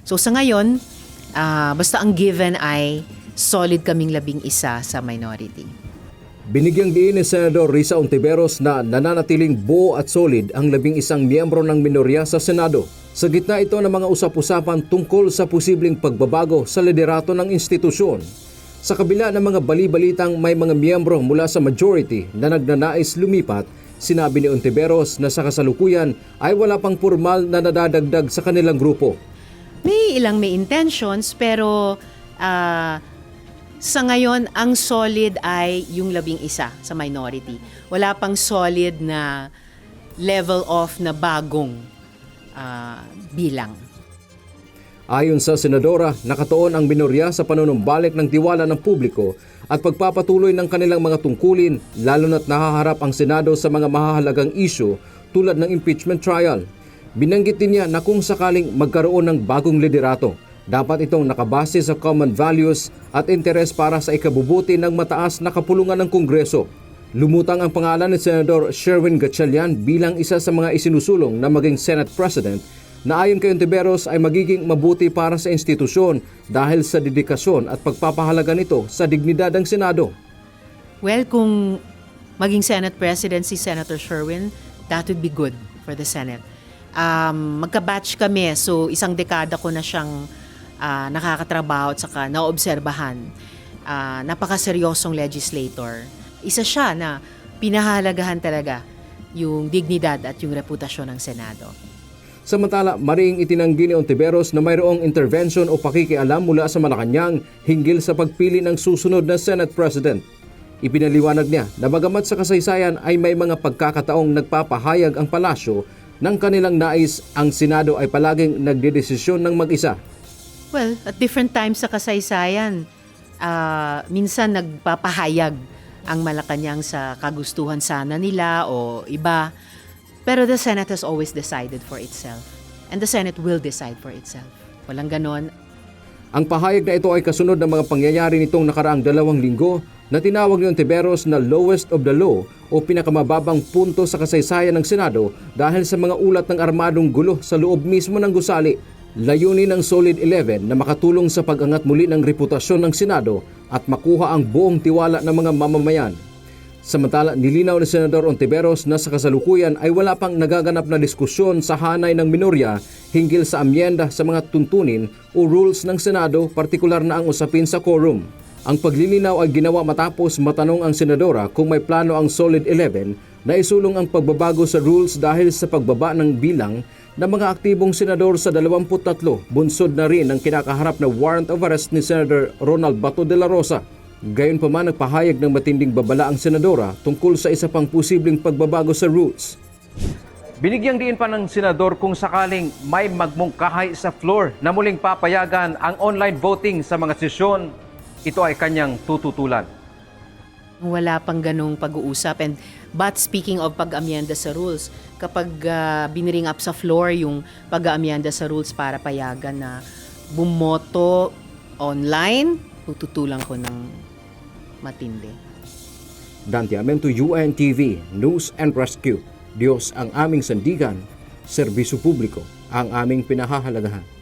So sa ngayon, basta ang given ay solid kaming 11 sa minority. Binigyang diin ni Senador Risa Hontiveros na nananatiling buo at solid ang 11 miyembro ng minorya sa Senado. Sa gitna ito ng mga usap-usapan tungkol sa posibleng pagbabago sa liderato ng institusyon. Sa kabila ng mga bali-balitang may mga miyembro mula sa majority na nagnanais lumipat, sinabi ni Hontiveros na sa kasalukuyan ay wala pang formal na nadadagdag sa kanilang grupo. May intentions pero sa ngayon, ang solid ay yung 11 sa minority. Wala pang solid na level of na bagong bilang. Ayon sa senadora, nakatuon ang minorya sa panunumbalik ng tiwala ng publiko at pagpapatuloy ng kanilang mga tungkulin, lalo na't nahaharap ang Senado sa mga mahahalagang isyu tulad ng impeachment trial. Binanggit din niya na kung sakaling magkaroon ng bagong liderato, dapat itong nakabase sa common values at interes para sa ikabubuti ng mataas na kapulungan ng Kongreso. Lumutang ang pangalan ni Senador Sherwin Gatchalian bilang isa sa mga isinusulong na maging Senate President na ayon kay Hontiveros ay magiging mabuti para sa institusyon dahil sa dedikasyon at pagpapahalaga nito sa dignidad ng Senado. Well, kung maging Senate President si Senator Sherwin, that would be good for the Senate. Magka-batch kami, so isang dekada ko na siyang nakakatrabaho at saka naobserbahan. Napakaseryosong legislator. Isa siya na pinahalagahan talaga yung dignidad at yung reputasyon ng Senado. Samantala, maring itinanggi ni Hontiveros na mayroong intervention o pakikialam mula sa Malacanang hinggil sa pagpili ng susunod na Senate President. Ipinaliwanag niya na bagamat sa kasaysayan ay may mga pagkakataong nagpapahayag ang palasyo ng kanilang nais, ang Senado ay palaging nagdedesisyon ng mag-isa. Well, at different times sa kasaysayan, minsan nagpapahayag ang Malacanang sa kagustuhan sana nila o iba. Pero the Senate has always decided for itself. And the Senate will decide for itself. Walang ganon. Ang pahayag na ito ay kasunod ng mga pangyayari nitong nakaraang 2 linggo na tinawag ni Hontiveros na lowest of the low o pinakamababang punto sa kasaysayan ng Senado dahil sa mga ulat ng armadong gulo sa loob mismo ng gusali. Layunin ng Solid 11 na makatulong sa pag-angat muli ng reputasyon ng Senado at makuha ang buong tiwala ng mga mamamayan. Samantala, nilinaw ni Senador Hontiveros na sa kasalukuyan ay wala pang nagaganap na diskusyon sa hanay ng minorya hinggil sa amyenda sa mga tuntunin o rules ng Senado, partikular na ang usapin sa quorum. Ang paglilinaw ay ginawa matapos matanong ang senadora kung may plano ang Solid 11 na isulong ang pagbabago sa rules dahil sa pagbaba ng bilang ng mga aktibong senador sa 23, bunsod na rin ang kinakaharap na warrant of arrest ni Senator Ronald Bato de la Rosa. Gayunpaman, nagpahayag ng matinding babala ang senadora tungkol sa isa pang posibleng pagbabago sa rules. Binigyang diin pa ng senador kung sakaling may magmungkahay sa floor na muling papayagan ang online voting sa mga sesyon, ito ay kanyang tututulan. Wala pang ganong pag-uusap. But speaking of pag-amyenda sa rules, kapag biniring up sa floor yung pag-amyenda sa rules para payagan na bumoto online, tututulan ko ng matindi. Dante Amento, UNTV, News and Rescue. Diyos ang aming sandigan, serbisyo publiko ang aming pinahahalagahan.